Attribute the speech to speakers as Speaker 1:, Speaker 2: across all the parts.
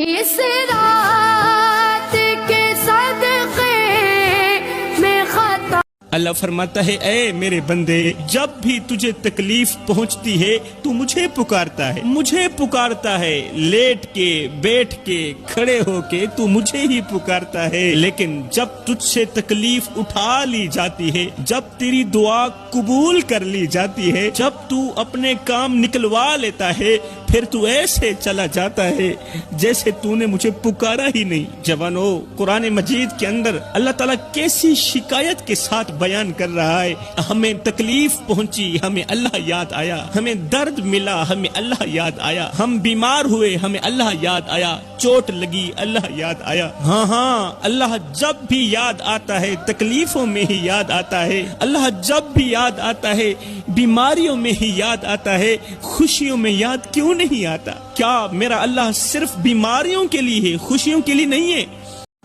Speaker 1: اس رات کے صدقے میں خطا۔
Speaker 2: اللہ فرماتا ہے اے میرے بندے، جب بھی تجھے تکلیف پہنچتی ہے تو مجھے پکارتا ہے، مجھے پکارتا ہے، لیٹ کے، بیٹھ کے، کھڑے ہو کے تو مجھے ہی پکارتا ہے، لیکن جب تجھ سے تکلیف اٹھا لی جاتی ہے، جب تیری دعا قبول کر لی جاتی ہے، جب تو اپنے کام نکلوا لیتا ہے، پھر تو ایسے چلا جاتا ہے جیسے تو نے مجھے پکارا ہی نہیں۔ جوانو، قرآن مجید کے اندر اللہ تعالیٰ کیسی شکایت کے ساتھ بیان کر رہا ہے، ہمیں تکلیف پہنچی، ہمیں اللہ یاد آیا، ہمیں درد ملا، ہمیں اللہ یاد آیا، ہم بیمار ہوئے، ہمیں اللہ یاد آیا، چوٹ لگی، اللہ یاد آیا۔ ہاں اللہ جب بھی یاد آتا ہے تکلیفوں میں ہی یاد آتا ہے، اللہ جب بھی یاد آتا ہے بیماریوں میں ہی یاد آتا ہے، خوشیوں میں یاد کیوں نہیں آتا؟ کیا میرا اللہ صرف بیماریوں کے لیے ہے، خوشیوں کے لیے نہیں ہے؟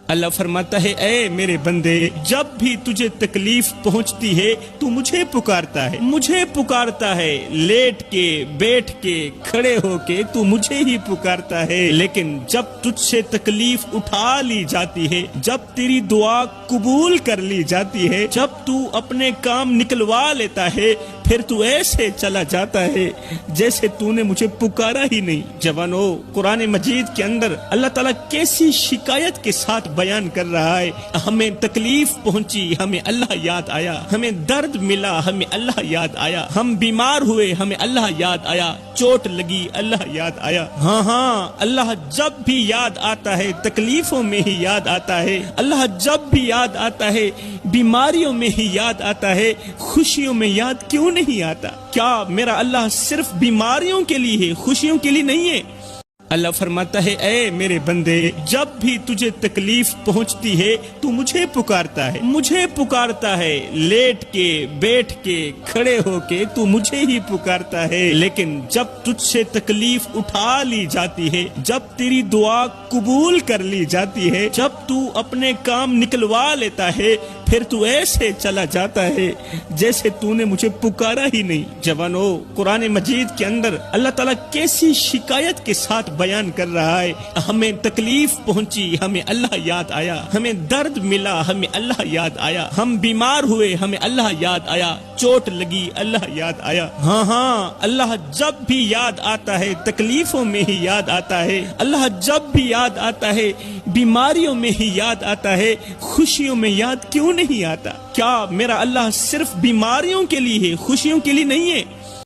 Speaker 2: اللہ فرماتا ہے اے میرے بندے، جب بھی تجھے تکلیف پہنچتی ہے تو مجھے پکارتا ہے، مجھے پکارتا ہے، لیٹ کے، بیٹھ کے، کھڑے ہو کے تو مجھے ہی پکارتا ہے، لیکن جب تجھ سے تکلیف اٹھا لی جاتی ہے، جب تیری دعا قبول کر لی جاتی ہے، جب تو اپنے کام نکلوا لیتا ہے، پھر تو ایسے چلا جاتا ہے جیسے تو نے مجھے پکارا ہی نہیں۔ جوانو، قرآن مجید کے اندر اللہ تعالیٰ کیسی شکایت کے ساتھ بیان کر رہا ہے، ہمیں تکلیف پہنچی، ہمیں اللہ یاد آیا، ہمیں درد ملا، ہمیں اللہ یاد آیا، ہم بیمار ہوئے، ہمیں اللہ یاد آیا، چوٹ لگی، اللہ یاد آیا۔ ہاں اللہ جب بھی یاد آتا ہے تکلیفوں میں ہی یاد آتا ہے، اللہ جب بھی یاد آتا ہے بیماریوں میں ہی یاد آتا ہے، خوشیوں میں یاد کیوں نہیں آتا؟ کیا میرا اللہ صرف بیماریوں کے لیے ہے، خوشیوں کے لیے نہیں ہے؟ اللہ فرماتا ہے اے میرے بندے، جب بھی تجھے تکلیف پہنچتی ہے تو مجھے پکارتا ہے، مجھے پکارتا ہے، لیٹ کے، بیٹھ کے، کھڑے ہو کے تو مجھے ہی پکارتا ہے، لیکن جب تجھ سے تکلیف اٹھا لی جاتی ہے، جب تیری دعا قبول کر لی جاتی ہے، جب تو اپنے کام نکلوا لیتا ہے، پھر تو ایسے چلا جاتا ہے جیسے تو نے مجھے پکارا ہی نہیں۔ جوانو، قرآن مجید کے اندر اللہ تعالیٰ کیسی شکایت کے ساتھ بیان کر رہا ہے، ہمیں تکلیف پہنچی، ہمیں اللہ یاد آیا، ہمیں درد ملا، ہمیں اللہ یاد آیا، ہم بیمار ہوئے، ہمیں اللہ یاد آیا، چوٹ لگی، اللہ یاد آیا۔ ہاں اللہ جب بھی یاد آتا ہے تکلیفوں میں ہی یاد آتا ہے، اللہ جب بھی یاد آتا ہے بیماریوں میں ہی یاد آتا ہے، خوشیوں میں یاد کیوں نہیں آتا؟ کیا میرا اللہ صرف بیماریوں کے لیے ہے، خوشیوں کے لیے نہیں ہے؟